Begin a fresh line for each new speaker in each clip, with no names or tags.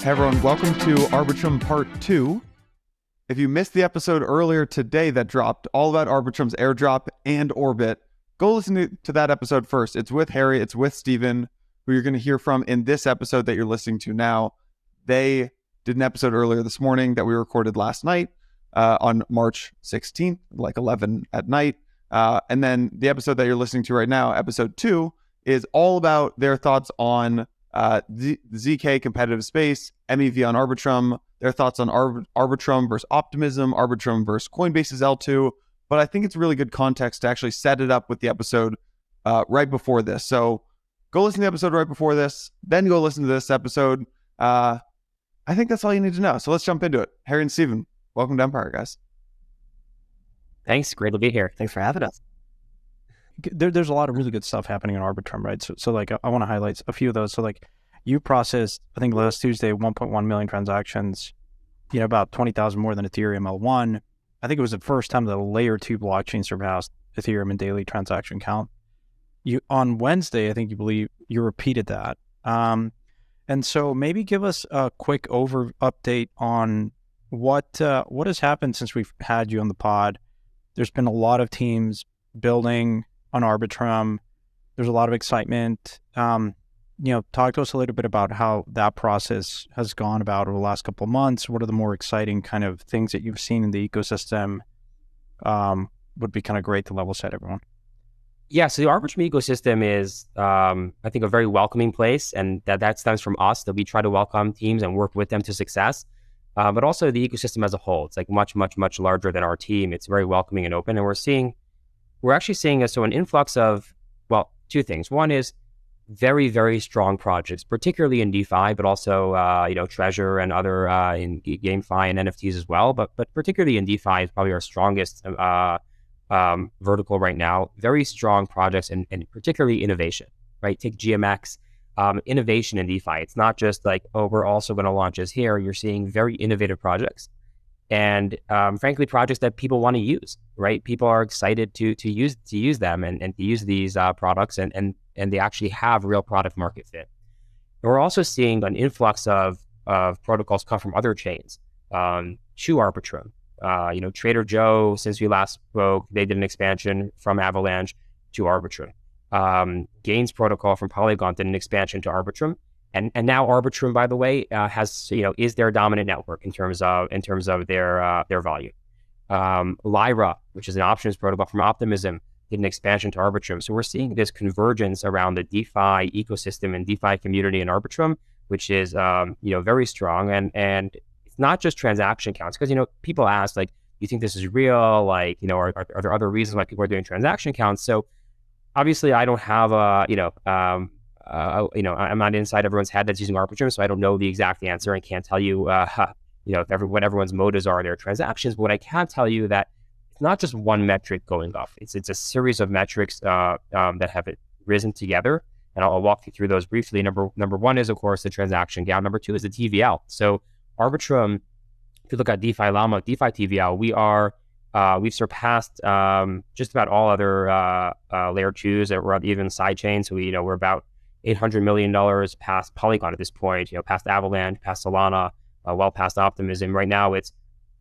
Hey everyone, welcome to Arbitrum Part 2. If you missed the episode earlier today that dropped all about Arbitrum's airdrop and orbit, go listen to that episode first. It's with Harry, it's with Steven, who you're going to hear from in this episode that you're listening to now. They did an episode earlier this morning that we recorded last night on March 16th, like 11 at night. And then the episode that you're listening to right now, episode 2, is all about their thoughts on the ZK competitive space, MEV on Arbitrum, their thoughts on Arbitrum versus Optimism, Arbitrum versus Coinbase's L2. But I think it's really good context to actually set it up with the episode right before this. So go listen to the episode right before this, then go listen to this episode. I think that's all you need to know. So let's jump into it. Harry and Steven, welcome to Empire, guys.
Thanks. Great to be here. Thanks for having us.
There's a lot of really good stuff happening in Arbitrum, right? So like, I want to highlight a few of those. So like, you processed, I think last Tuesday, 1.1 million transactions, about 20,000 more than Ethereum L1. I think it was the first time that a layer 2 blockchain surpassed Ethereum in daily transaction count. On Wednesday, I think you repeated that. And so maybe give us a quick update on what has happened since we've had you on the pod. There's been a lot of teams building on Arbitrum. There's a lot of excitement. Talk to us a little bit about how that process has gone about over the last couple of months. What are the more exciting kind of things that you've seen in the ecosystem? Would be kind of great to level set everyone.
Yeah, so the Arbitrum ecosystem is, I think, a very welcoming place, and that stems from us, that we try to welcome teams and work with them to success. But also the ecosystem as a whole. It's like much, much, much larger than our team. It's very welcoming and open, and we're actually seeing an influx of, well, two things. One is very, very strong projects, particularly in DeFi, but also, Treasure and other in GameFi and NFTs as well. But particularly in DeFi is probably our strongest vertical right now. Very strong projects and particularly innovation, right? Take GMX, innovation in DeFi. It's not just like, oh, we're also going to launch this here. You're seeing very innovative projects. And frankly, projects that people want to use, right? People are excited to use them and to use these products, and they actually have real product market fit. And we're also seeing an influx of protocols come from other chains to Arbitrum. Trader Joe, since we last spoke, they did an expansion from Avalanche to Arbitrum. Gains protocol from Polygon did an expansion to Arbitrum. And now Arbitrum, by the way, is their dominant network in terms of their volume. Lyra, which is an options protocol from Optimism, did an expansion to Arbitrum. So we're seeing this convergence around the DeFi ecosystem and DeFi community in Arbitrum, which is very strong. And it's not just transaction counts, because people ask, like, you think this is real? Like, are there other reasons why people are doing transaction counts? So obviously, I don't have I'm not inside everyone's head that's using Arbitrum, so I don't know the exact answer and can't tell you, what everyone's motives are in their transactions. But what I can tell you that it's not just one metric going up. It's a series of metrics that have risen together, and I'll walk you through those briefly. Number one is, of course, the transaction count. Number two is the TVL. So Arbitrum, if you look at DeFi Llama, DeFi TVL, we've surpassed just about all other layer 2s that were even side chains. So we're about $800 million past Polygon at this point, past Avalanche, past Solana, well past Optimism. Right now it's,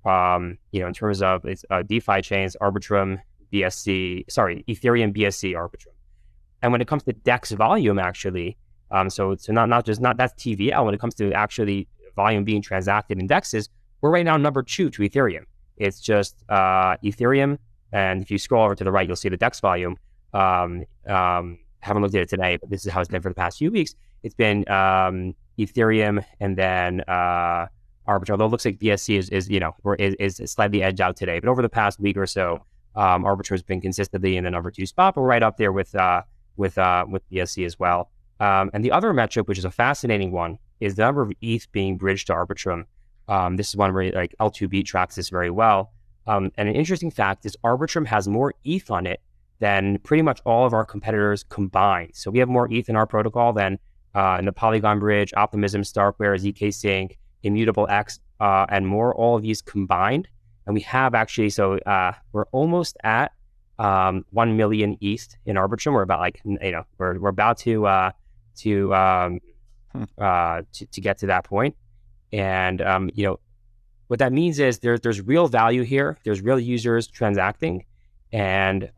in terms of its DeFi chains, Ethereum BSC Arbitrum. And when it comes to DEX volume, actually, so not that's TVL. When it comes to actually volume being transacted in DEXs, we're right now number 2 to Ethereum. It's just Ethereum, and if you scroll over to the right, you'll see the DEX volume. Haven't looked at it today, but this is how it's been for the past few weeks. It's been Ethereum and then Arbitrum. Although it looks like BSC is slightly edged out today, but over the past week or so, Arbitrum has been consistently in the number 2 spot, but we're right up there with BSC as well. And the other metric, which is a fascinating one, is the number of ETH being bridged to Arbitrum. This is one where like L2B tracks this very well. And an interesting fact is Arbitrum has more ETH on it than pretty much all of our competitors combined. So we have more ETH in our protocol than in the Polygon Bridge, Optimism, Starkware, ZK Sync, Immutable X, and more, all of these combined. And we have actually, we're almost at 1 million ETH in Arbitrum. We're about we're about to get to that point. And what that means is there's real value here. There's real users transacting, and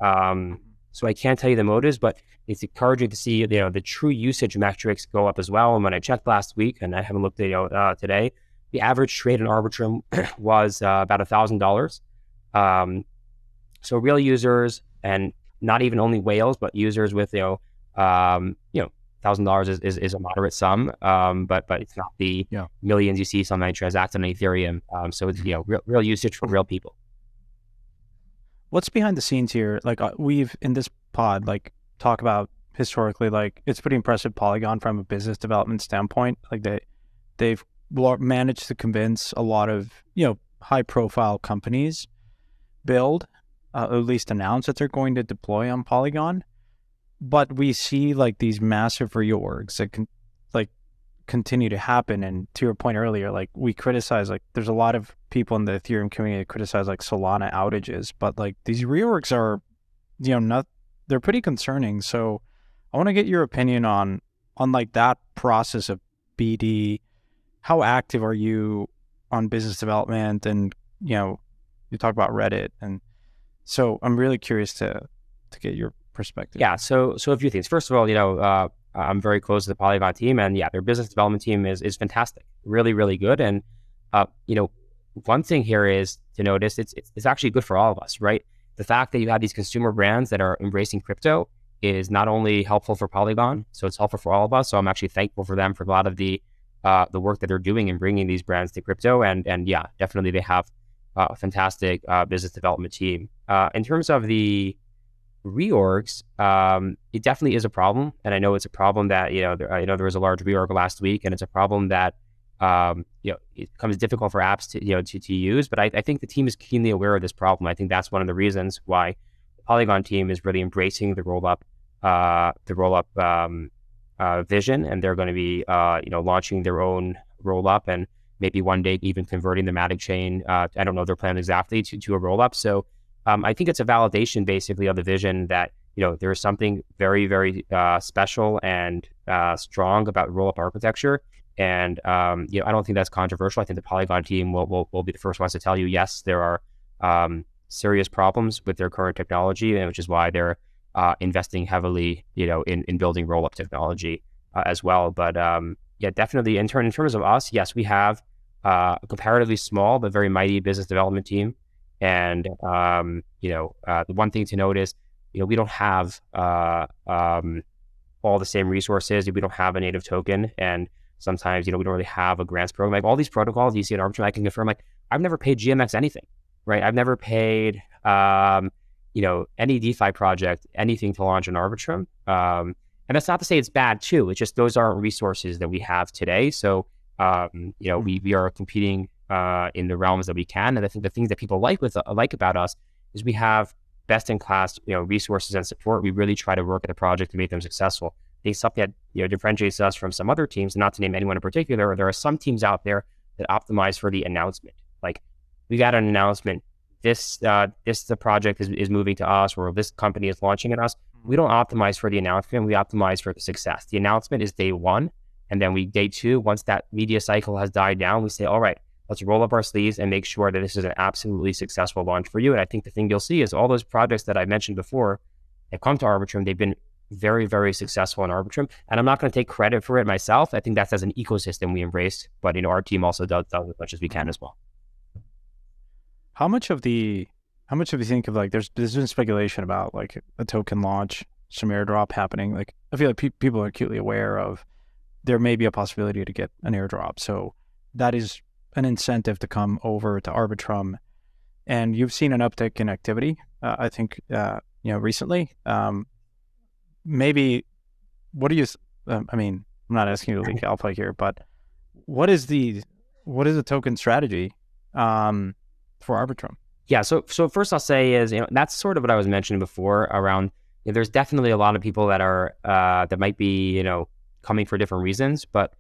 so I can't tell you the motives, but it's encouraging to see the true usage metrics go up as well. And when I checked last week, and I haven't looked at today, the average trade in Arbitrum was about $1,000. So real users, and not even only whales, but users with $1,000 is a moderate sum, but it's not the millions you see somebody transact on Ethereum. So it's real usage for real people.
What's behind the scenes here? Like we've in this pod talk about historically, it's pretty impressive Polygon from a business development standpoint. Like they've managed to convince a lot of high profile companies build, at least announce that they're going to deploy on Polygon. But we see these massive reorgs that can continue to happen. And to your point earlier, we criticize, there's a lot of people in the Ethereum community that criticize Solana outages, but these reorgs are, they're pretty concerning. So I want to get your opinion on that process of BD. How active are you on business development? And, you talk about Reddit. And so I'm really curious to get your perspective.
Yeah. So a few things. First of all, I'm very close to the Polygon team, and their business development team is fantastic, really, really good. And one thing here is to notice it's actually good for all of us, right? The fact that you have these consumer brands that are embracing crypto is not only helpful for Polygon, so it's helpful for all of us. So I'm actually thankful for them for a lot of the work that they're doing in bringing these brands to crypto. And definitely they have a fantastic business development team. In terms of the reorgs, it definitely is a problem, and I know it's a problem that there was a large reorg last week, and it's a problem that it becomes difficult for apps to use. But I think the team is keenly aware of this problem. I think that's one of the reasons why the Polygon team is really embracing the roll up vision, and they're going to be launching their own roll up, and maybe one day even converting the Matic chain. I don't know their plan exactly to a roll up. So I think it's a validation basically of the vision that there is something very, very special and strong about roll-up architecture. And I don't think that's controversial. I think the Polygon team will be the first ones to tell you, yes, there are serious problems with their current technology, which is why they're investing heavily, in building roll-up technology as well. But definitely in terms of us, yes, we have a comparatively small but very mighty business development team. And the one thing to notice, we don't have all the same resources. We don't have a native token, and sometimes we don't really have a grants program. All these protocols you see in Arbitrum, I can confirm. I've never paid GMX anything, right? I've never paid any DeFi project anything to launch an Arbitrum. And that's not to say it's bad too. It's just those aren't resources that we have today. So we are competing in the realms that we can. And I think the things that people like about us is we have best in class, resources and support. We really try to work at a project to make them successful. I think something that differentiates us from some other teams, and not to name anyone in particular, there are some teams out there that optimize for the announcement. Like, we got an announcement, the project is moving to us, or this company is launching at us. We don't optimize for the announcement. We optimize for the success. The announcement is day one, and then day two, once that media cycle has died down, we say, all right, let's roll up our sleeves and make sure that this is an absolutely successful launch for you. And I think the thing you'll see is all those projects that I mentioned before that come to Arbitrum, they've been very, very successful in Arbitrum. And I'm not going to take credit for it myself. I think that's as an ecosystem we embrace, but our team also does as much as we can as well.
How much of you think of there's been speculation about a token launch, some airdrop happening? I feel like people are acutely aware of there may be a possibility to get an airdrop. So that is an incentive to come over to Arbitrum. And you've seen an uptick in activity, I think, recently. Maybe, what do you, I'm not asking you to leak alpha here, but what is the token strategy for Arbitrum?
Yeah, so first I'll say is, that's sort of what I was mentioning before around, there's definitely a lot of people that are, that might be, coming for different reasons, but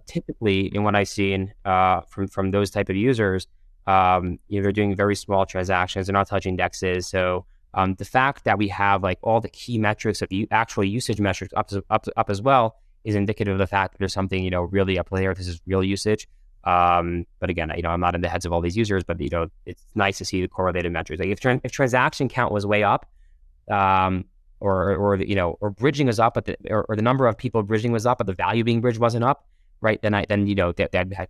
typically in what I've seen from those type of users, they're doing very small transactions. They're not touching dexes. So the fact that we have all the key metrics of actual usage metrics up as well is indicative of the fact that there's something, really up there. This is real usage. But again, I'm not in the heads of all these users, but it's nice to see the correlated metrics. Like if transaction count was way up, or bridging is up, but or the number of people bridging was up, but the value being bridged wasn't up, right? Then I'd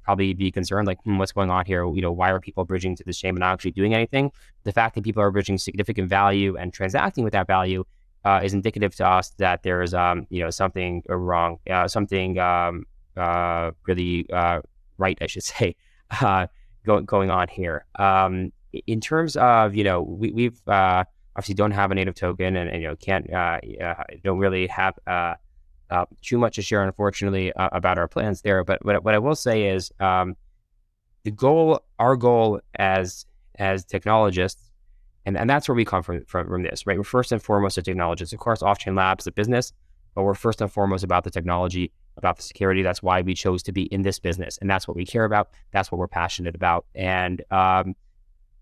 probably be concerned, like, what's going on here? Why are people bridging to this chain but not actually doing anything? The fact that people are bridging significant value and transacting with that value is indicative to us that there is something wrong, something really right, I should say, going on here. In terms of we've obviously don't have a native token and can't don't really have too much to share, unfortunately, about our plans there. But what I will say is our goal as technologists, and that's where we come from this, right? We're first and foremost a technologist. Of course, Off-Chain Labs is a business, but we're first and foremost about the technology, about the security. That's why we chose to be in this business, and that's what we care about. That's what we're passionate about. And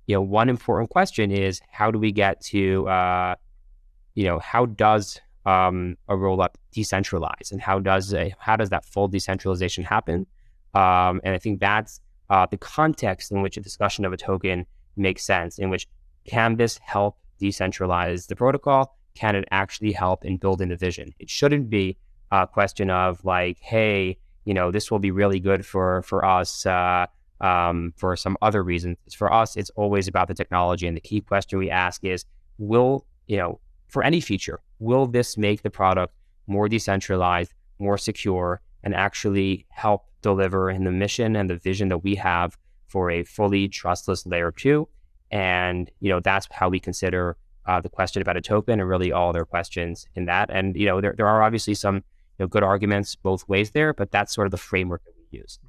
one important question is, how do we get to how does a roll-up decentralize, and how does that full decentralization happen? And I think that's the context in which a discussion of a token makes sense, in which can this help decentralize the protocol? Can it actually help in building the vision? It shouldn't be a question of like, hey, this will be really good for us for some other reasons. For us, it's always about the technology. And the key question we ask is, for any feature, will this make the product more decentralized, more secure, and actually help deliver in the mission and the vision that we have for a fully trustless layer 2? And, that's how we consider the question about a token, and really all their questions in that. And, there are obviously some good arguments both ways there, but that's sort of the framework that we use.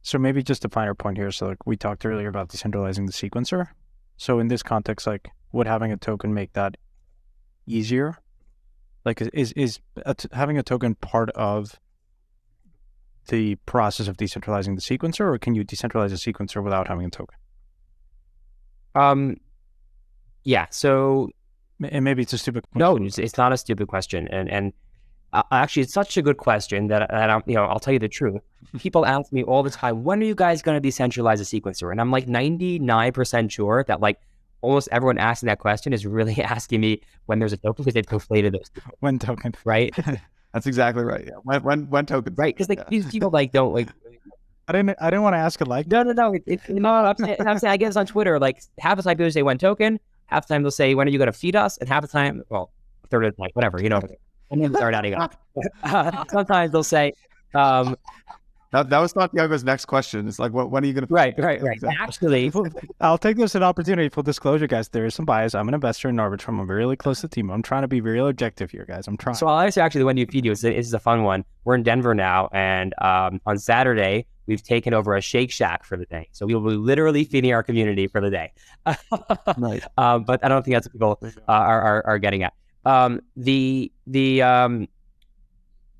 So maybe just a finer point here. So like we talked earlier about decentralizing the sequencer. So in this context, like, would having a token make that easier? Like, is having a token part of the process of decentralizing the sequencer, or can you decentralize a sequencer without having a token?
Yeah. So,
and maybe it's a stupid question.
No, it's not a stupid question, and actually, it's such a good question that I'll tell you the truth. People ask me all the time, when are you guys going to decentralize a sequencer? And I'm like 99% sure that like almost everyone asking that question is really asking me when there's a token, because they've conflated those two.
When token,
right?
That's exactly right. Yeah. When token,
right? Because like these people like don't like.
I didn't want to ask it like.
No. I'm saying I guess on Twitter, like half the time people say when token, half the time they'll say when are you going to feed us, and half the time, well, a third of the time, whatever, And then start adding up. Sometimes they'll say,
that was Santiago's next question. It's like, when are you going to?
Right. Actually,
I'll take this as an opportunity. Full disclosure, guys, there is some bias. I'm an investor in Arbitrum. I'm really close to the team. I'm trying to be real objective here, guys. I'm trying.
So I'll answer actually the when you feed you. This is a fun one. We're in Denver now, and on Saturday we've taken over a Shake Shack for the day. So we will be literally feeding our community for the day.
Right.
But I don't think that's what people are getting at. So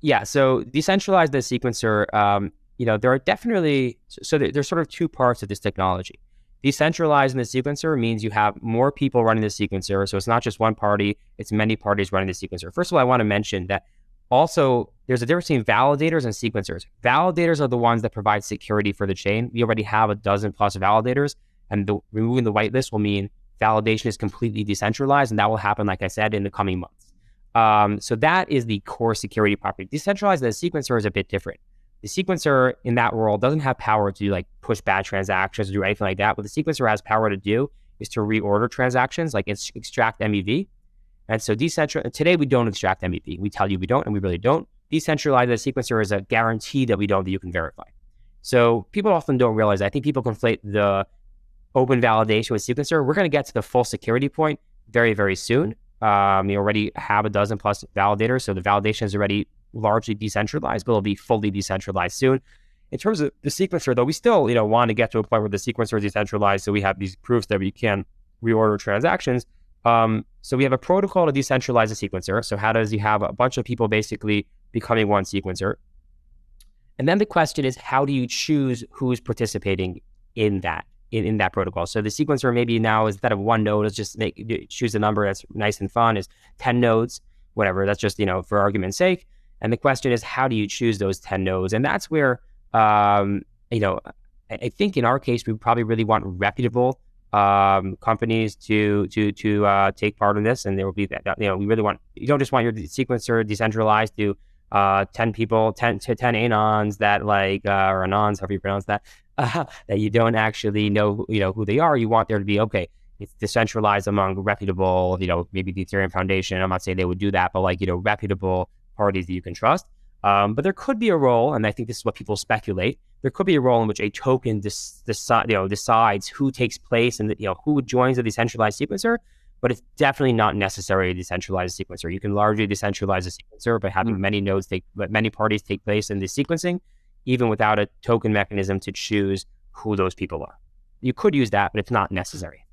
decentralize the sequencer, there are definitely, so there's sort of two parts of this technology. Decentralizing the sequencer means you have more people running the sequencer. So it's not just one party, it's many parties running the sequencer. First of all, I want to mention that also there's a difference between validators and sequencers. Validators are the ones that provide security for the chain. We already have a dozen plus validators, and removing the whitelist will mean validation is completely decentralized, and that will happen, like I said, in the coming months. So that is the core security property. Decentralized the sequencer is a bit different. The sequencer in that world doesn't have power to like push bad transactions or do anything like that. What the sequencer has power to do is to reorder transactions, like extract MEV. And so today we don't extract MEV. We tell you we don't, and we really don't. Decentralized the sequencer is a guarantee that we don't, that you can verify. So people often don't realize, I think people conflate the open validation with sequencer. We're going to get to the full security point very, very soon. We already have a dozen plus validators, so the validation is already largely decentralized, but it'll be fully decentralized soon. In terms of the sequencer, though, we still want to get to a point where the sequencer is decentralized, so we have these proofs that we can reorder transactions. So we have a protocol to decentralize the sequencer. So how does you have a bunch of people basically becoming one sequencer? And then the question is, how do you choose who's participating in that? In that protocol. So the sequencer maybe now, instead of one node, let's just choose a number that's nice and fun, is 10 nodes, whatever. That's just, for argument's sake. And the question is, how do you choose those 10 nodes? And that's where You know, I think in our case, we probably really want reputable companies to take part in this, and there will be that we really want, you don't just want your sequencer decentralized to 10 people, 10 anons that like or anons, however you pronounce that, that you don't actually know who they are. You want there to be, okay, it's decentralized among reputable, maybe the Ethereum Foundation. I'm not saying they would do that, but like reputable parties that you can trust. But there could be a role, and I think this is what people speculate. There could be a role in which a token decides who takes place and who joins the decentralized sequencer. But it's definitely not necessary to decentralize a sequencer. You can largely decentralize a sequencer by having many parties take place in the sequencing, even without a token mechanism to choose who those people are. You could use that, but it's not necessary.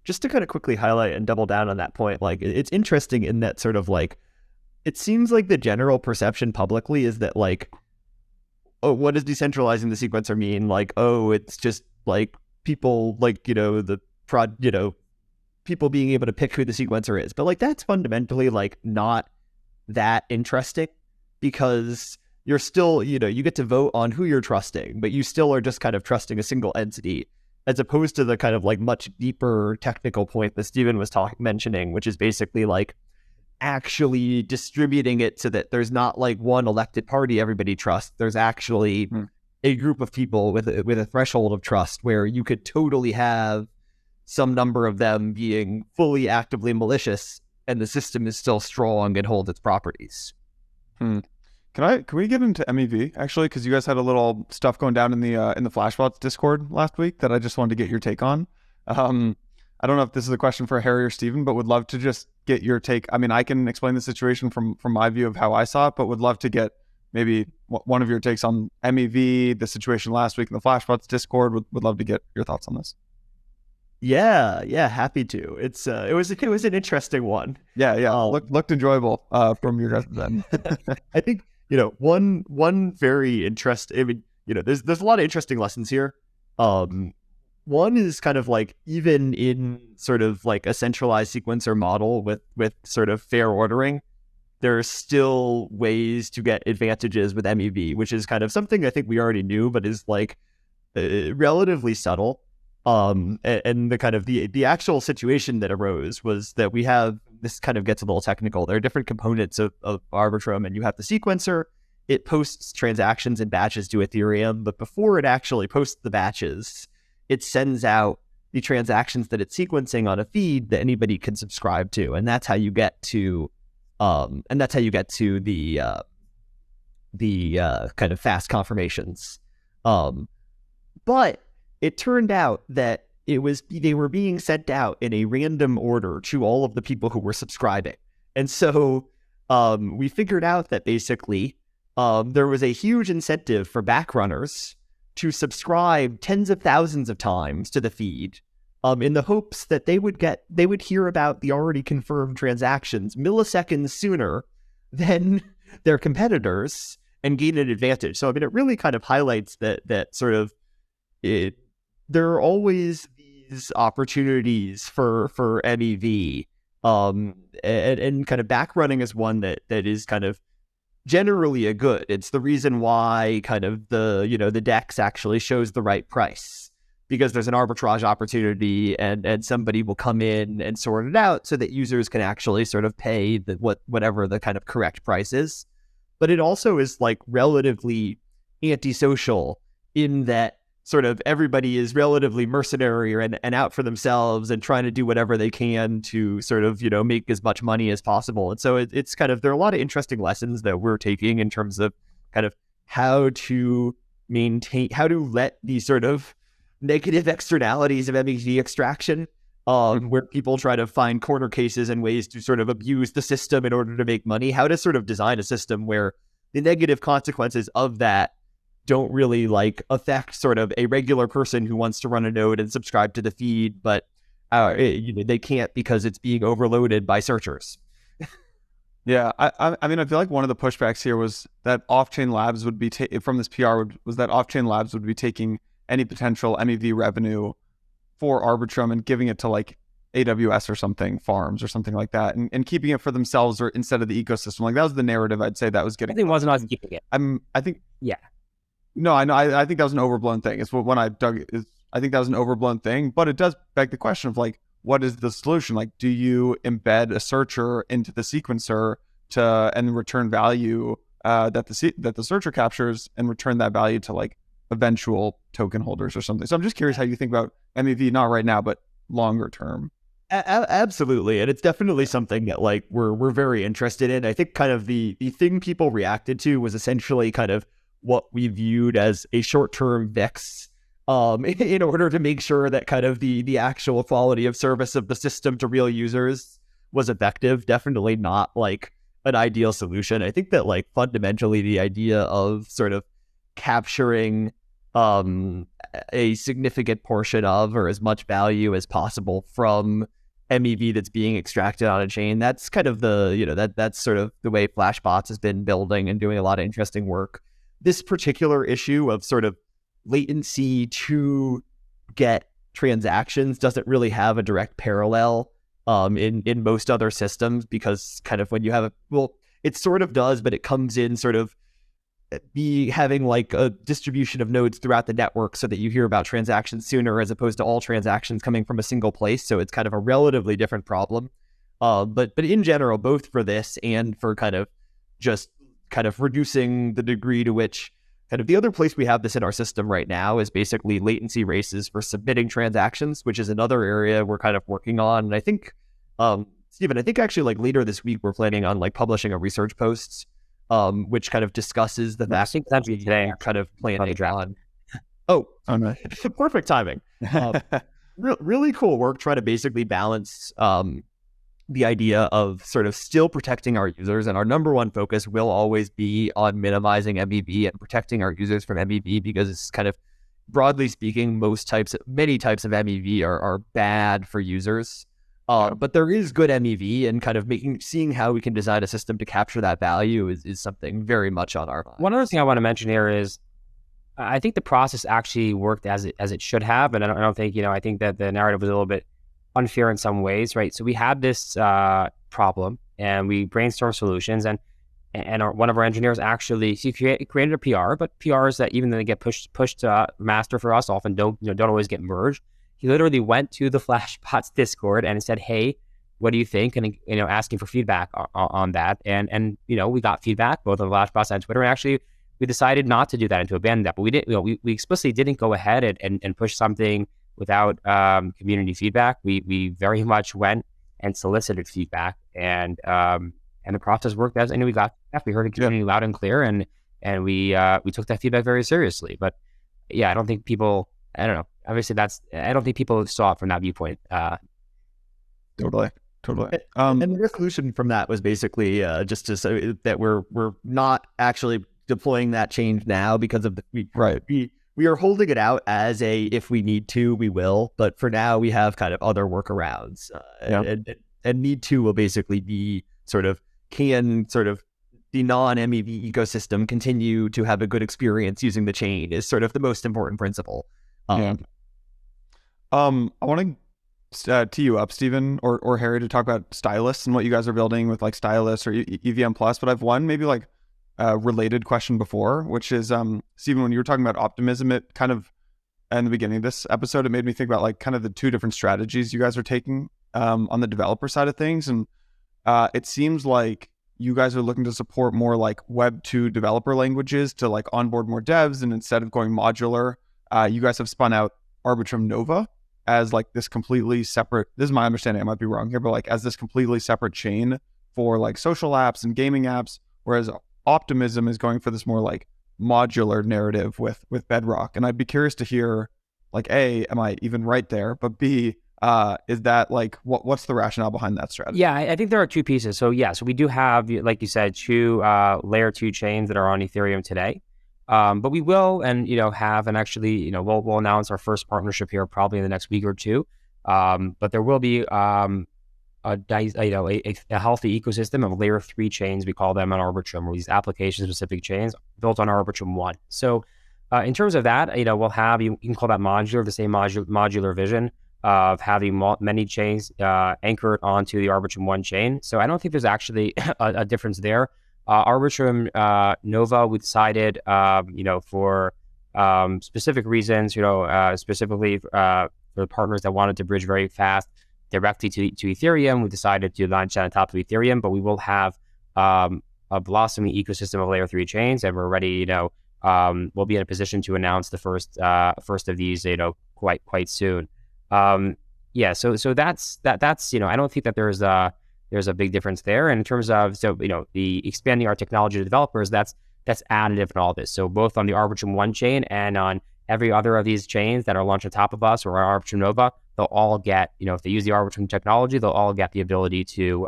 Just to kind of quickly highlight and double down on that point, like it's interesting in that sort of like, it seems like the general perception publicly is that like, oh, what does decentralizing the sequencer mean? Like, oh, it's just like people like, people being able to pick who the sequencer is. But like, that's fundamentally like not that interesting, because you're still, you get to vote on who you're trusting, but you still are just kind of trusting a single entity, as opposed to the kind of like much deeper technical point that Stephen was mentioning, which is basically like actually distributing it so that there's not like one elected party everybody trusts. There's actually a group of people with a threshold of trust where you could totally have some number of them being fully actively malicious and the system is still strong and holds its properties.
Can we get into MEV actually? Because you guys had a little stuff going down in the Flashbots Discord last week that I just wanted to get your take on. I don't know if this is a question for Harry or Stephen, but would love to just get your take. I mean, I can explain the situation from my view of how I saw it, but would love to get maybe one of your takes on MEV, the situation last week in the Flashbots Discord. Would love to get your thoughts on this.
Yeah, happy to. It was an interesting one.
Yeah. Looked enjoyable from your guys' end.
I think one very interesting. I mean, there's a lot of interesting lessons here. One is kind of like, even in sort of like a centralized sequencer model with sort of fair ordering, there are still ways to get advantages with MEV, which is kind of something I think we already knew, but is like relatively subtle. And the kind of the actual situation that arose was that we have, this kind of gets a little technical. There are different components of Arbitrum, and you have the sequencer. It posts transactions and batches to Ethereum, but before it actually posts the batches, it sends out the transactions that it's sequencing on a feed that anybody can subscribe to, and that's how you get to the kind of fast confirmations. But it turned out that they were being sent out in a random order to all of the people who were subscribing, and so we figured out that basically there was a huge incentive for backrunners to subscribe tens of thousands of times to the feed, in the hopes that they would hear about the already confirmed transactions milliseconds sooner than their competitors and gain an advantage. So I mean, it really kind of highlights that sort of there are always these opportunities for MEV, and kind of backrunning is one that is kind of generally a good. It's the reason why kind of the DEX actually shows the right price, because there's an arbitrage opportunity and somebody will come in and sort it out so that users can actually sort of pay whatever the kind of correct price is. But it also is like relatively antisocial in that sort of everybody is relatively mercenary and out for themselves and trying to do whatever they can to sort of, make as much money as possible. And so it's kind of, there are a lot of interesting lessons that we're taking in terms of kind of how to let these sort of negative externalities of MEV extraction, where people try to find corner cases and ways to sort of abuse the system in order to make money, how to sort of design a system where the negative consequences of that don't really like affect sort of a regular person who wants to run a node and subscribe to the feed, but they can't because it's being overloaded by searchers.
Yeah, I mean, I feel like one of the pushbacks here was that Off-Chain Labs would be from this PR was that Off-Chain Labs would be taking any potential MEV revenue for Arbitrum and giving it to like AWS or something, farms or something like that, and keeping it for themselves or instead of the ecosystem. Like that was the narrative I'd say that was getting.
I think it wasn't us keeping it.
I think.
Yeah.
No, I know. I think that was an overblown thing. It's when I dug. I think that was an overblown thing, but it does beg the question of like, what is the solution? Like, do you embed a searcher into the sequencer and return value that the searcher captures and return that value to like eventual token holders or something? So I'm just curious how you think about MEV, not right now, but longer term.
Absolutely, and it's definitely something that like we're very interested in. I think kind of the thing people reacted to was essentially kind of what we viewed as a short-term fix in order to make sure that kind of the actual quality of service of the system to real users was effective. Definitely not like an ideal solution. I think that like fundamentally the idea of sort of capturing a significant portion of or as much value as possible from MEV that's being extracted on a chain, that's kind of that's sort of the way Flashbots has been building and doing a lot of interesting work. This particular issue of sort of latency to get transactions doesn't really have a direct parallel in most other systems, because kind of when you have it sort of does, but it comes in sort of having like a distribution of nodes throughout the network so that you hear about transactions sooner as opposed to all transactions coming from a single place. So it's kind of a relatively different problem. But in general, both for this and for kind of just kind of reducing the degree to which kind of the other place we have this in our system right now is basically latency races for submitting transactions, which is another area we're kind of working on. And I think, Stephen, I think actually like later this week, we're planning on like publishing a research post which kind of discusses the fact that we today are kind of planning on. Oh, no. Perfect timing. Really cool work trying to basically balance the idea of sort of still protecting our users. And our number one focus will always be on minimizing MEV and protecting our users from MEV, because it's kind of, broadly speaking, many types of MEV are bad for users. But there is good MEV, and kind of seeing how we can design a system to capture that value is something very much on our mind.
One other thing I want to mention here is I think the process actually worked as it should have, and I don't think, I think that the narrative was a little bit unfair in some ways, right? So we had this problem, and we brainstormed solutions, and one of our engineers actually created a PR, but PRs that even though they get pushed to master for us often don't always get merged. He literally went to the Flashbots Discord and said, "Hey, what do you think?" And asking for feedback on that. And we got feedback both on Flashbots and Twitter. And actually, we decided not to do that and to abandon that. But we didn't. We explicitly didn't go ahead and push something without community feedback. We very much went and solicited feedback, and the process worked as. And we got feedback. We heard it community loud and clear, and we took that feedback very seriously. But yeah, I don't think people. I don't know. Obviously, I don't think people saw it from that viewpoint.
Totally.
And the resolution from that was basically just to say that we're not actually deploying that change now because of we are holding it out as a, if we need to, we will. But for now, we have kind of other workarounds. And need to will basically be can the non-MEV ecosystem continue to have a good experience using the chain is sort of the most important principle.
I want to tee you up, Stephen or Harry, to talk about Stylus and what you guys are building with like Stylus or EVM Plus. But I've one maybe like related question before, which is Stephen, when you were talking about optimism, it kind of in the beginning of this episode, it made me think about like kind of the two different strategies you guys are taking on the developer side of things, and it seems like you guys are looking to support more like Web 2 developer languages to like onboard more devs, and instead of going modular. You guys have spun out Arbitrum Nova as like this completely separate, this is my understanding, I might be wrong here, but like as this completely separate chain for like social apps and gaming apps, whereas Optimism is going for this more like modular narrative with Bedrock. And I'd be curious to hear like, A, am I even right there? But B, is that like, what's the rationale behind that strategy?
Yeah, I think there are two pieces. So we do have, like you said, two layer 2 chains that are on Ethereum today. But we will, and have, and actually, we'll announce our first partnership here probably in the next week or two. But there will be a healthy ecosystem of layer 3 chains. We call them an Arbitrum, or these application-specific chains built on Arbitrum 1. So, in terms of that, we'll have you can call that modular, the same modular vision of having many chains anchored onto the Arbitrum 1 chain. So I don't think there's actually a difference there. Arbitrum Nova, we decided, for specific reasons, specifically for the partners that wanted to bridge very fast directly to Ethereum, we decided to launch that on top of Ethereum, but we will have a blossoming ecosystem of layer 3 chains, and we're ready, we'll be in a position to announce the first of these, quite soon. So that's I don't think that there's a big difference there. And in terms of, the expanding our technology to developers, that's additive in all this. So both on the Arbitrum 1 chain and on every other of these chains that are launched on top of us or our Arbitrum Nova, they'll all get, if they use the Arbitrum technology, they'll all get the ability to,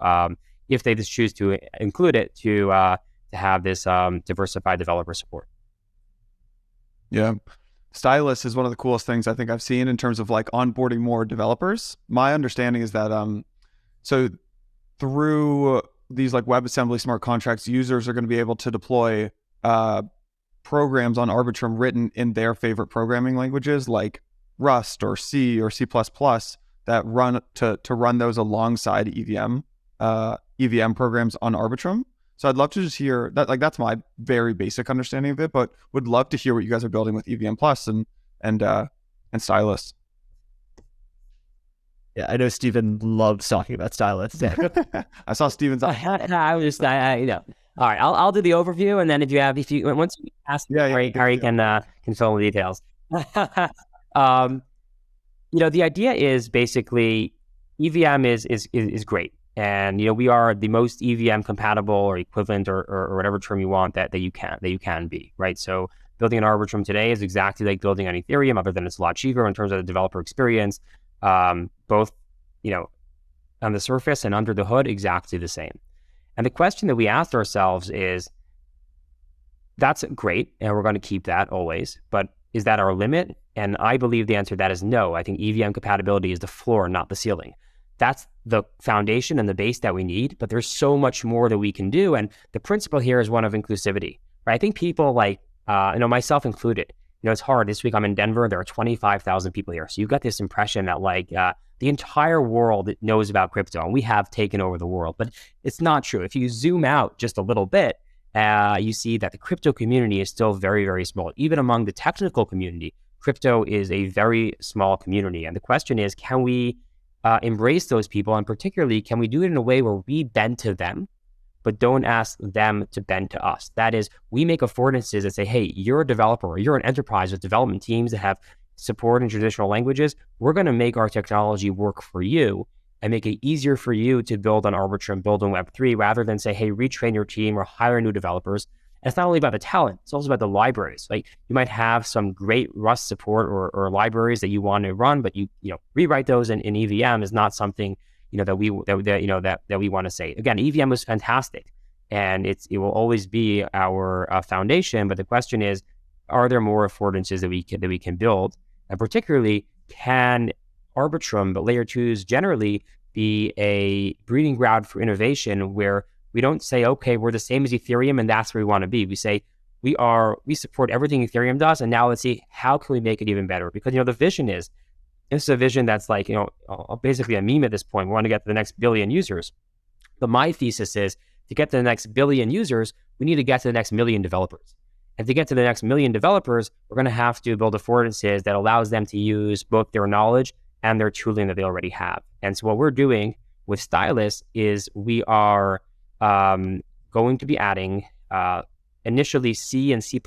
if they just choose to include it, to have this diversified developer support.
Yeah. Stylus is one of the coolest things I think I've seen in terms of like onboarding more developers. My understanding is that so through these like WebAssembly smart contracts, users are going to be able to deploy programs on Arbitrum written in their favorite programming languages like Rust or C or C++ that run to run those alongside EVM programs on Arbitrum. So I'd love to just hear that. Like, that's my very basic understanding of it, but would love to hear what you guys are building with EVM Plus and Stylus.
Yeah, I know Steven loves talking about Stylus.
I saw Steven's.
All right, I'll do the overview, and then once you ask, Harry can fill in the details. The idea is basically EVM is great. And, we are the most EVM compatible or equivalent or whatever term you want that you can be, right? So building an Arbitrum today is exactly like building on Ethereum, other than it's a lot cheaper in terms of the developer experience. Both, on the surface and under the hood, exactly the same. And the question that we asked ourselves is, that's great, and we're going to keep that always, but is that our limit? And I believe the answer to that is no. I think EVM compatibility is the floor, not the ceiling. That's the foundation and the base that we need, but there's so much more that we can do. And the principle here is one of inclusivity, right? I think people myself included, it's hard. This week I'm in Denver. There are 25,000 people here. So you've got this impression that the entire world knows about crypto, and we have taken over the world, but it's not true. If you zoom out just a little bit, you see that the crypto community is still very, very small. Even among the technical community, crypto is a very small community. And the question is, can we embrace those people, and particularly, can we do it in a way where we bend to them, but don't ask them to bend to us? That is, we make affordances that say, hey, you're a developer, or you're an enterprise with development teams that have support in traditional languages. We're going to make our technology work for you and make it easier for you to build on Arbitrum, build on Web3, rather than say, hey, retrain your team or hire new developers. And it's not only about the talent, it's also about the libraries. Like, you might have some great Rust support or libraries that you want to run, but you rewrite those in EVM is not something that we want to say. Again, EVM was fantastic, and it will always be our foundation. But the question is, are there more affordances that we can build, and particularly, can Arbitrum, but layer 2s generally, be a breeding ground for innovation where we don't say, okay, we're the same as Ethereum and that's where we want to be. We say, we support everything Ethereum does, and now let's see, how can we make it even better? Because, the vision is, this is a vision that's like, basically a meme at this point. We want to get to the next billion users. But my thesis is, to get to the next billion users, we need to get to the next million developers. And to get to the next million developers, we're going to have to build affordances that allows them to use both their knowledge and their tooling that they already have. And so what we're doing with Stylus is we are going to be adding initially C and C++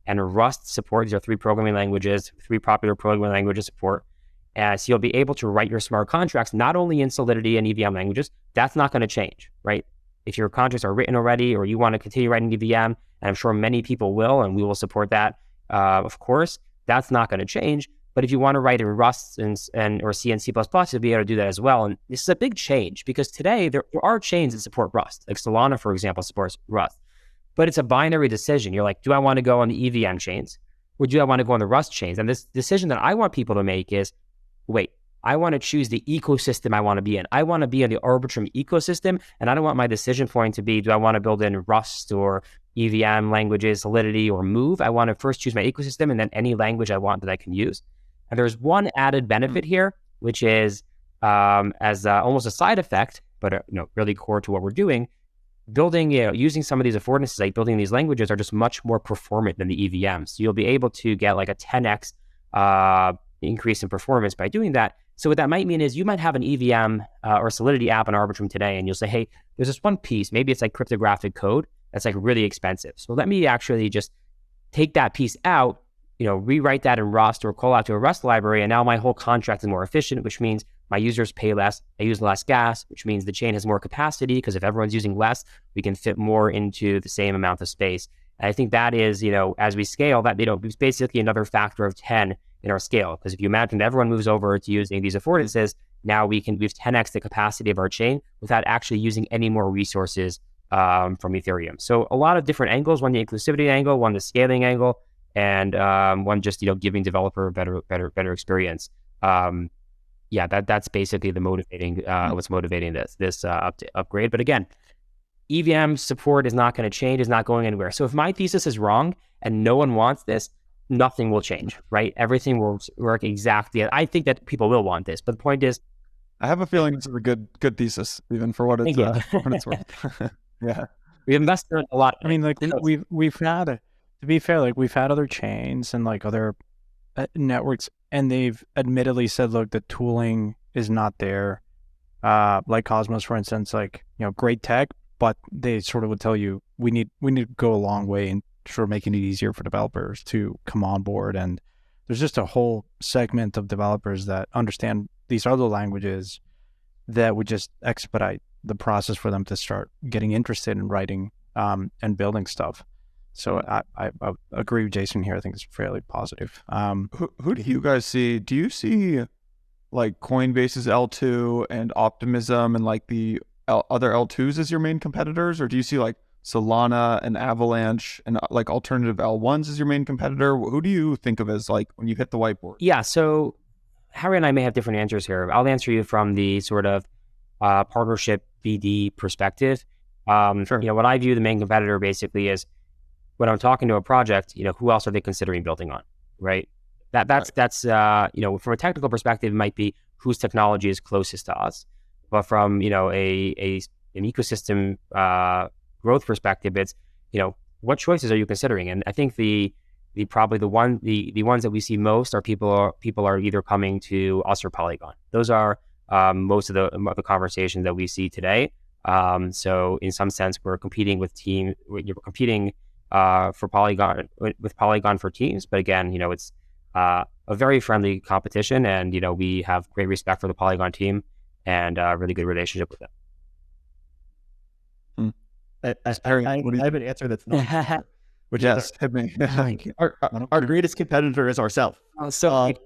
and Rust support. These are three programming languages, three popular programming languages support. So you'll be able to write your smart contracts not only in Solidity and EVM languages. That's not going to change, right? If your contracts are written already, or you want to continue writing EVM, and I'm sure many people will, and we will support that, of course, that's not going to change. But if you want to write in Rust or C and C++, you'll be able to do that as well. And this is a big change, because today there are chains that support Rust. Like Solana, for example, supports Rust. But it's a binary decision. You're like, do I want to go on the EVM chains, or do I want to go on the Rust chains? And this decision that I want people to make is, wait, I want to choose the ecosystem I want to be in. I want to be in the Arbitrum ecosystem, and I don't want my decision point to be, do I want to build in Rust or EVM languages, Solidity, or Move? I want to first choose my ecosystem, and then any language I want that I can use. And there's one added benefit here, which is as almost a side effect, but really core to what we're doing. building, using some of these affordances, like building these languages, are just much more performant than the EVMs. So you'll be able to get like a 10x increase in performance by doing that. So what that might mean is you might have an EVM or Solidity app on Arbitrum today, and you'll say, hey, there's this one piece, maybe it's like cryptographic code that's like really expensive. So let me actually just take that piece out, rewrite that in Rust or call out to a Rust library, and now my whole contract is more efficient, which means my users pay less, I use less gas, which means the chain has more capacity, because if everyone's using less, we can fit more into the same amount of space. And I think that is, as we scale, that it's basically another factor of 10 in our scale. Because if you imagine everyone moves over to using these affordances, now we've 10x the capacity of our chain without actually using any more resources from Ethereum. So a lot of different angles: one the inclusivity angle, one the scaling angle, and one just giving developer a better experience. That's basically the motivating what's motivating this upgrade. But again, EVM support is not going to change, is not going anywhere. So if my thesis is wrong and no one wants this, nothing will change, right? Everything will work exactly. I think that people will want this, but the point is,
I have a feeling this is a good thesis, even for what it's worth. Yeah,
we invested a lot.
I mean, like we've had, to be fair, like we've had other chains and like other networks, and they've admittedly said, look, the tooling is not there. Like Cosmos, for instance, like great tech, but they sort of would tell you we need to go a long way in sort of making it easier for developers to come on board. And there's just a whole segment of developers that understand these other languages that would just expedite the process for them to start getting interested in writing and building stuff. So I agree with Jason here. I think it's fairly positive.
Who do you guys see? Do you see like Coinbase's L2 and Optimism and like the other L2s as your main competitors? Or do you see like Solana and Avalanche and like alternative L1s as your main competitor? Who do you think of as like when you hit the whiteboard?
Yeah, so Harry and I may have different answers here. I'll answer you from the sort of partnership BD perspective.
Sure.
What I view the main competitor basically is when I'm talking to a project, who else are they considering building on, right? That's from a technical perspective, it might be whose technology is closest to us. But from, an ecosystem growth perspective, it's, what choices are you considering? And I think the ones that we see most are people are either coming to us or Polygon. Those are most of the conversations that we see today. So in some sense, we're competing with we're competing for Polygon with Polygon for teams. But again, it's a very friendly competition, and we have great respect for the Polygon team and a really good relationship with them.
I have an answer that's not, which is
hit me.
our greatest competitor is ourselves. Like,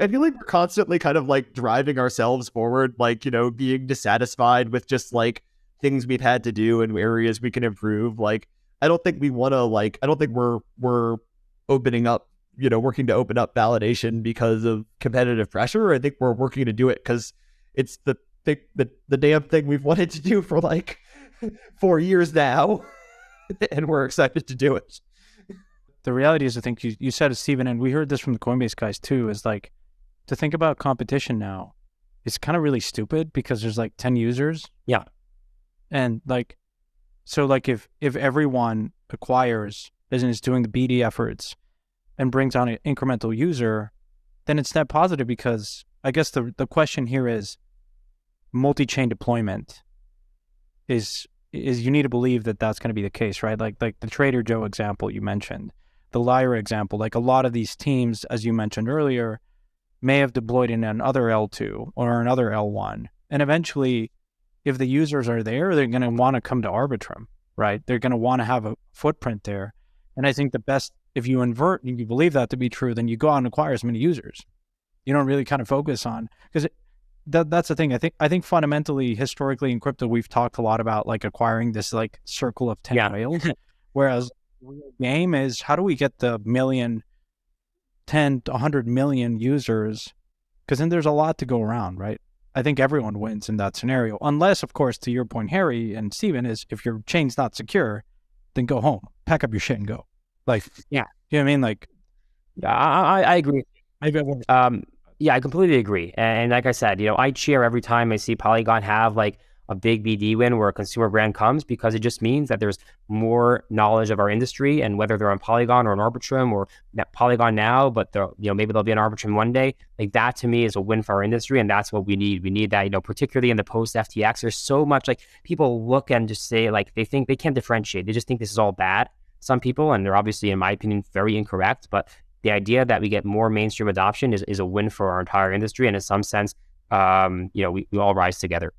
I feel like we're constantly kind of like driving ourselves forward, like, being dissatisfied with just like things we've had to do and areas we can improve. Like, I don't think we want to I don't think we're opening up, working to open up validation because of competitive pressure. I think we're working to do it because it's the damn thing we've wanted to do for like 4 years now, and we're excited to do it.
The reality is, I think you said it, Stephen, and we heard this from the Coinbase guys too, is like, to think about competition now, it's kind of really stupid because there's like 10 users.
Yeah.
And like, so like if everyone acquires and is doing the BD efforts and brings on an incremental user, then it's net positive, because I guess the question here is multi-chain deployment is you need to believe that that's going to be the case, right? Like the Trader Joe example you mentioned, the Lyra example, like a lot of these teams, as you mentioned earlier, may have deployed in another L2 or another L1. And eventually, if the users are there, they're going to want to come to Arbitrum, right? They're going to want to have a footprint there. And I think the best, if you invert and you believe that to be true, then you go out and acquire as many users. You don't really kind of focus on, because that's the thing. I think fundamentally, historically in crypto, we've talked a lot about like acquiring this like circle of 10 whales, whereas the real game is how do we get the 10 to 100 million users, because then there's a lot to go around, right? I think everyone wins in that scenario, unless, of course, to your point, Harry and Steven, is if your chain's not secure, then go home, pack up your shit and go. Like,
yeah,
you know what I mean? Like,
I agree.
Maybe I won't.
Yeah, I completely agree. And like I said, I cheer every time I see Polygon have like a big BD win where a consumer brand comes, because it just means that there's more knowledge of our industry, and whether they're on Polygon or an Arbitrum or Polygon now, but maybe they'll be an Arbitrum one day. Like that to me is a win for our industry, and that's what we need. We need that, particularly in the post FTX. There's so much, like, people look and just say, like, they think they can't differentiate. They just think this is all bad. Some people, and they're obviously, in my opinion, very incorrect, but the idea that we get more mainstream adoption is a win for our entire industry. And in some sense, we all rise together.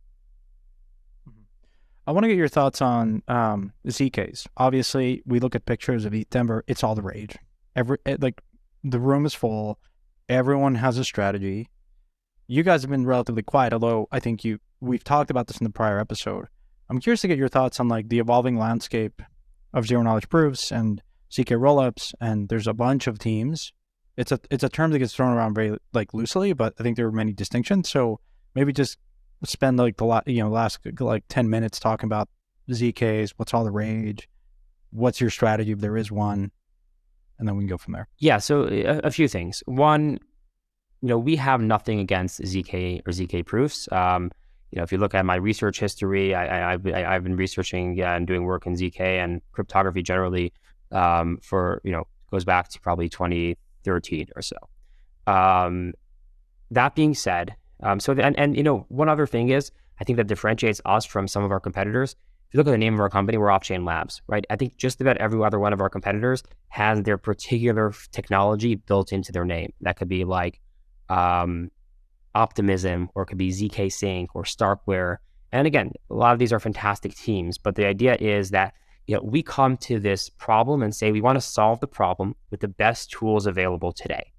I want to get your thoughts on the ZKs. Obviously, we look at pictures of Denver. It's all the rage. The room is full. Everyone has a strategy. You guys have been relatively quiet, although I think we've talked about this in the prior episode. I'm curious to get your thoughts on like the evolving landscape of zero knowledge proofs and ZK rollups, and there's a bunch of teams. It's a term that gets thrown around very like loosely, but I think there are many distinctions. So maybe just spend like the last like 10 minutes talking about ZKs, what's all the rage, what's your strategy if there is one, and then we can go from there.
Yeah, so a few things. One, we have nothing against ZK or ZK proofs. If you look at my research history, I've been researching and doing work in ZK and cryptography generally goes back to probably 2013 or so. That being said, one other thing is, I think that differentiates us from some of our competitors. If you look at the name of our company, we're Off-Chain Labs, right? I think just about every other one of our competitors has their particular technology built into their name. That could be like Optimism, or it could be ZK Sync or Starkware. And again, a lot of these are fantastic teams, but the idea is that we come to this problem and say we want to solve the problem with the best tools available today.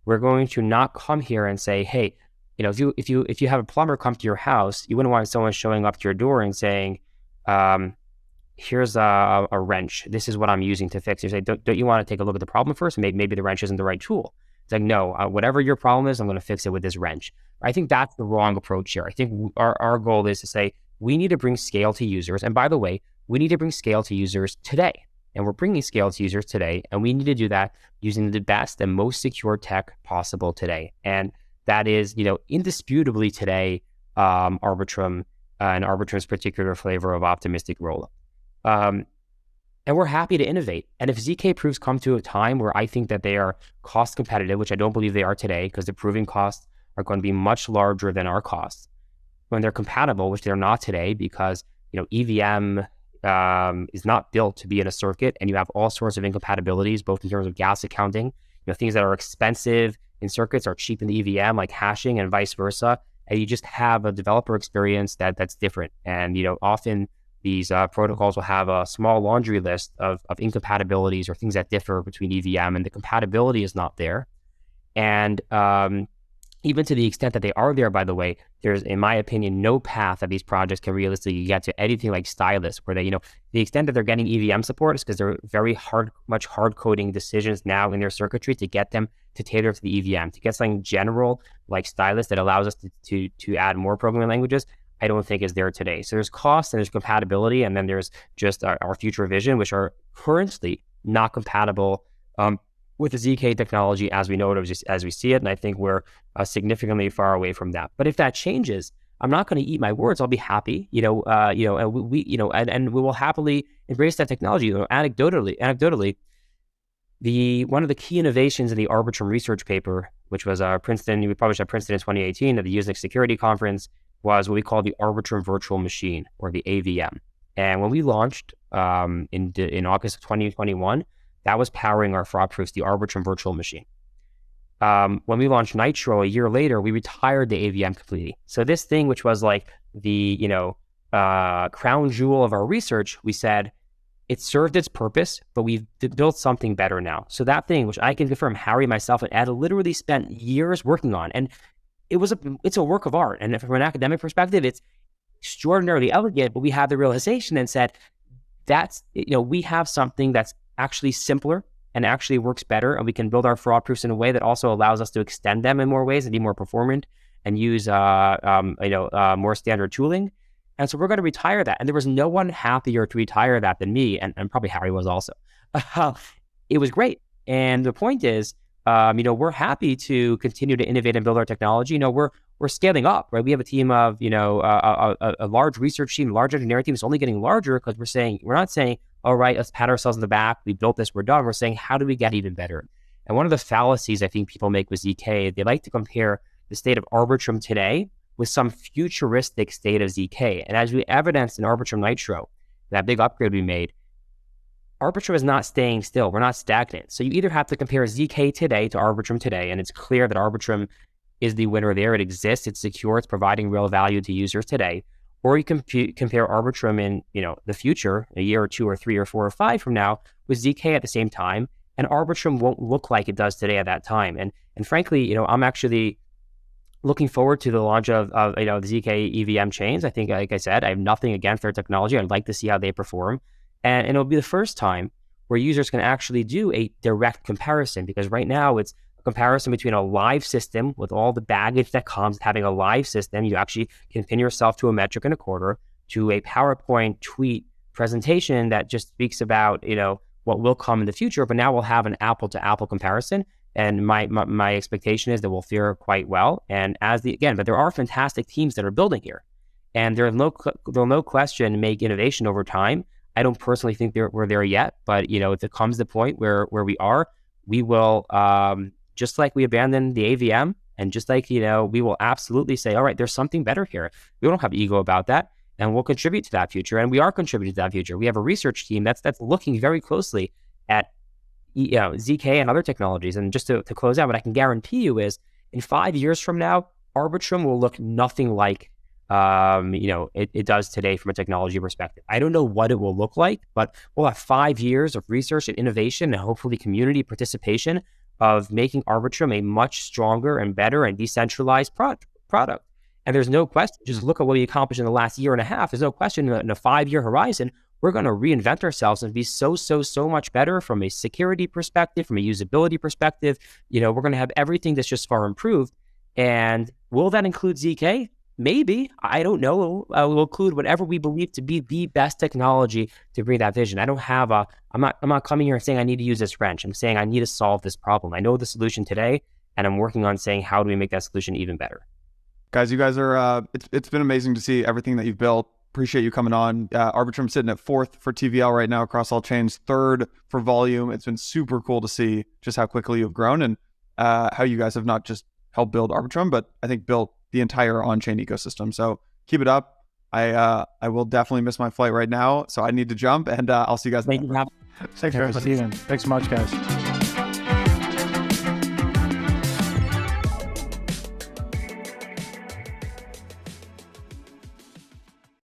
We're going to not come here and say, hey, if you have a plumber come to your house, you wouldn't want someone showing up to your door and saying, here's a wrench. This is what I'm using to fix it. You say, don't you want to take a look at the problem first? Maybe the wrench isn't the right tool. It's like, no, whatever your problem is, I'm going to fix it with this wrench. I think that's the wrong approach here. I think our goal is to say we need to bring scale to users. And by the way, we need to bring scale to users today. And we're bringing scale to users today. And we need to do that using the best and most secure tech possible today. And that is, indisputably today, Arbitrum and Arbitrum's particular flavor of optimistic rollup. And we're happy to innovate. And if ZK proofs come to a time where I think that they are cost competitive, which I don't believe they are today, because the proving costs are going to be much larger than our costs, when they're compatible, which they're not today, because EVM is not built to be in a circuit, and you have all sorts of incompatibilities, both in terms of gas accounting, things that are expensive in circuits are cheap in the EVM, like hashing, and vice versa. And you just have a developer experience that's different. And often these protocols will have a small laundry list of incompatibilities or things that differ between EVM, and the compatibility is not there. And even to the extent that they are there, by the way, there's, in my opinion, no path that these projects can realistically get to anything like Stylus, where they, the extent that they're getting EVM support is because they're very hard coding decisions now in their circuitry to get them to tailor to the EVM. To get something general like Stylus that allows us to add more programming languages, I don't think is there today. So there's cost and there's compatibility, and then there's just our future vision, which are currently not compatible with the ZK technology as we know it, as we see it. And I think we're significantly far away from that. But if that changes, I'm not going to eat my words. I'll be happy, and we will happily embrace that technology. Anecdotally, one of the key innovations in the Arbitrum research paper, which was we published at Princeton in 2018 at the Unix Security Conference, was what we call the Arbitrum Virtual Machine, or the AVM. And when we launched in August of 2021, that was powering our fraud proofs, the Arbitrum Virtual Machine. When we launched Nitro a year later, we retired the AVM completely. So this thing, which was like the crown jewel of our research, we said it served its purpose, but we've built something better now. So that thing, which I can confirm, Harry, myself, and Ed literally spent years working on, and it's a work of art. And from an academic perspective, it's extraordinarily elegant. But we had the realization and said, we have something that's actually simpler and actually works better, and we can build our fraud proofs in a way that also allows us to extend them in more ways and be more performant and use more standard tooling. And so we're going to retire that. And there was no one happier to retire that than me, and probably Harry was also. It was great. And the point is, we're happy to continue to innovate and build our technology. We're scaling up, right? We have a team of, a large research team, large engineering team. It's only getting larger because we're not saying, all right, let's pat ourselves on the back. We built this, we're done. We're saying, how do we get even better? And one of the fallacies I think people make with ZK, they like to compare the state of Arbitrum today with some futuristic state of ZK. And as we evidenced in Arbitrum Nitro, that big upgrade we made, Arbitrum is not staying still. We're not stagnant. So you either have to compare ZK today to Arbitrum today, and it's clear that Arbitrum is the winner there. It exists, it's secure, it's providing real value to users today. Or you compare Arbitrum in the future, a year or 2 or 3 or 4 or 5 from now, with ZK at the same time, and Arbitrum won't look like it does today at that time. And frankly, I'm actually looking forward to the launch of the ZK EVM chains. I think, like I said, I have nothing against their technology. I'd like to see how they perform. And it'll be the first time where users can actually do a direct comparison, because right now it's a comparison between a live system with all the baggage that comes with having a live system. You actually can pin yourself to a metric and a quarter, to a PowerPoint tweet presentation that just speaks about, what will come in the future, but now we'll have an apple to apple comparison. And my expectation is that we'll fare quite well. And but there are fantastic teams that are building here, and they'll no question make innovation over time. I don't personally think we're there yet, but if it comes to the point where we are, we will, just like we abandoned the AVM, and just like we will absolutely say, all right, there's something better here. We don't have ego about that, and we'll contribute to that future, and we are contributing to that future. We have a research team that's looking very closely at ZK and other technologies. And just to close out, what I can guarantee you is, in 5 years from now, Arbitrum will look nothing like it does today from a technology perspective. I don't know what it will look like, but we'll have 5 years of research and innovation, and hopefully community participation, of making Arbitrum a much stronger and better and decentralized product. And there's no question, just look at what we accomplished in the last year and a half. There's no question in a 5-year horizon, we're going to reinvent ourselves and be so much better from a security perspective, from a usability perspective. We're going to have everything that's just far improved. And will that include ZK? Maybe. I don't know. We'll include whatever we believe to be the best technology to bring that vision. I'm not coming here and saying I need to use this wrench. I'm saying I need to solve this problem. I know the solution today, and I'm working on saying, how do we make that solution even better?
Guys, you guys are, it's been amazing to see everything that you've built. Appreciate you coming on. Arbitrum sitting at 4th for TVL right now across all chains, 3rd for volume. It's been super cool to see just how quickly you've grown, and how you guys have not just helped build Arbitrum, but I think built the entire on-chain ecosystem. So keep it up. I will definitely miss my flight right now, so I need to jump, and I'll see you guys.
Thank you.
Thanks so much, guys.